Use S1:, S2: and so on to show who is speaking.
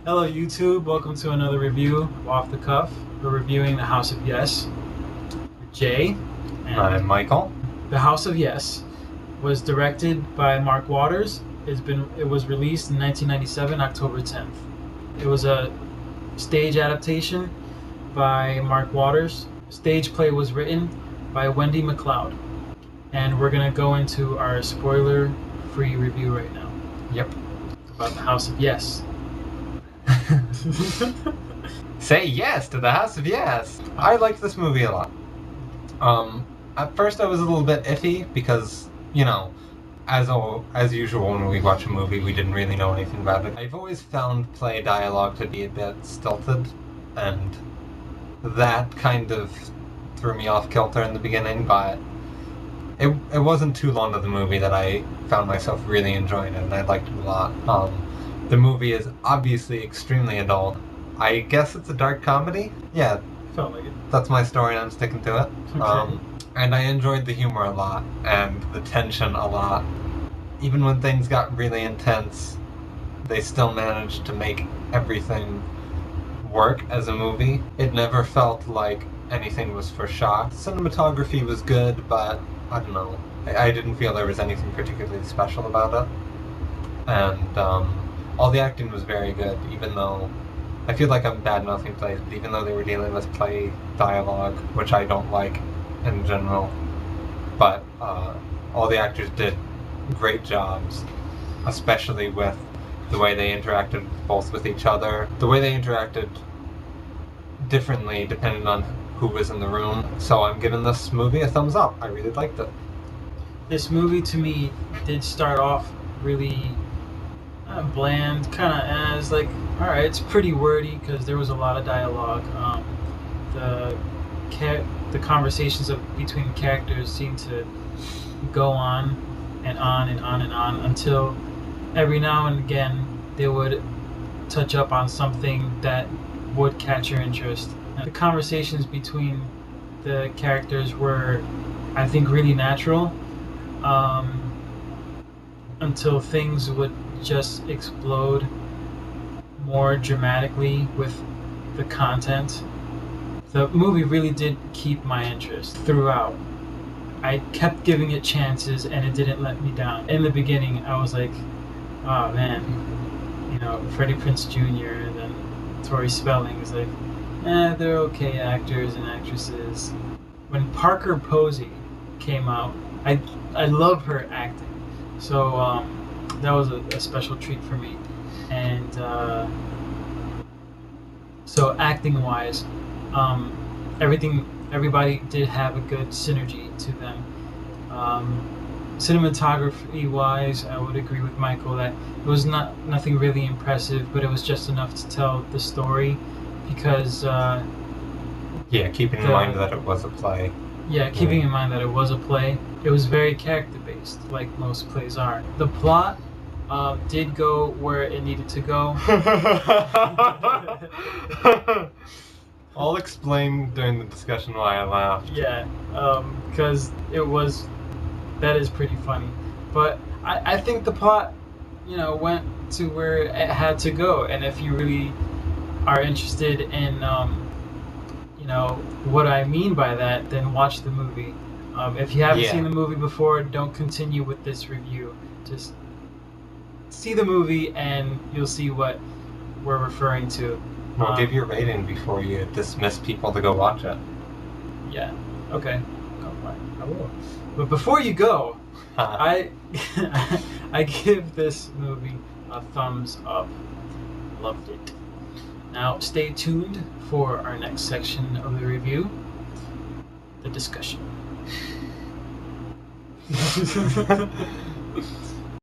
S1: Hello YouTube, welcome to another review of Off the Cuff. We're reviewing The House of Yes with Jay. And
S2: I'm Michael.
S1: The House of Yes was directed by Mark Waters. It was released in 1997, October 10th. It was a stage adaptation by Mark Waters. Stage play was written by Wendy MacLeod. And we're going to go into our spoiler-free review right now.
S2: Yep.
S1: About The House of Yes.
S2: Say yes to The House of Yes! I liked this movie a lot. At first I was a little bit iffy because, as usual when we watch a movie, we didn't really know anything about it. I've always found play dialogue to be a bit stilted, and that kind of threw me off kilter in the beginning, but it wasn't too long of the movie that I found myself really enjoying it, and I liked it a lot. The movie is obviously extremely adult. I guess it's a dark comedy? Yeah.
S1: Felt like it.
S2: That's my story and I'm sticking to it.
S1: Okay.
S2: And I enjoyed the humor a lot, and the tension a lot. Even when things got really intense, they still managed to make everything work as a movie. It never felt like anything was for shock. Cinematography was good, but I don't know. I didn't feel there was anything particularly special about it. And all the acting was very good, even though I feel like I'm bad-mouthing plays, but even though they were dealing with play dialogue, which I don't like in general, but all the actors did great jobs, especially with the way they interacted both with each other, the way they interacted differently depending on who was in the room. So I'm giving this movie a thumbs up. I really liked it.
S1: This movie to me did start off really bland, kind of as like, all right, it's pretty wordy because there was a lot of dialogue. The conversations between the characters seemed to go on and on and on and on until every now and again they would touch up on something that would catch your interest. The conversations between the characters were, I think, really natural until things would just explode more dramatically with the content. The movie really did keep my interest throughout. I kept giving it chances and it didn't let me down. In the beginning, I was like, oh man, Freddie Prinze Jr. and then Tori Spelling is like, they're okay actors and actresses. When Parker Posey came out, I love her acting. So that was a special treat for me. And so acting-wise, everybody did have a good synergy to them. Cinematography-wise, I would agree with Michael that it was nothing really impressive, but it was just enough to tell the story because...
S2: keeping in mind that it was a play.
S1: Yeah, keeping in mind that it was a play, it was very character-based, like most plays are. The plot did go where it needed to go.
S2: I'll explain during the discussion why I laughed.
S1: Yeah, because that is pretty funny. But I think the plot, went to where it had to go. And if you really are interested in, what I mean by that, then watch the movie. If you haven't seen the movie before, don't continue with this review. Just see the movie and you'll see what we're referring to.
S2: Well, give your rating before you dismiss people to go watch it.
S1: Yeah, okay. I will. But before you go, I give this movie a thumbs up. Loved it. Now, stay tuned for our next section of the review, the discussion.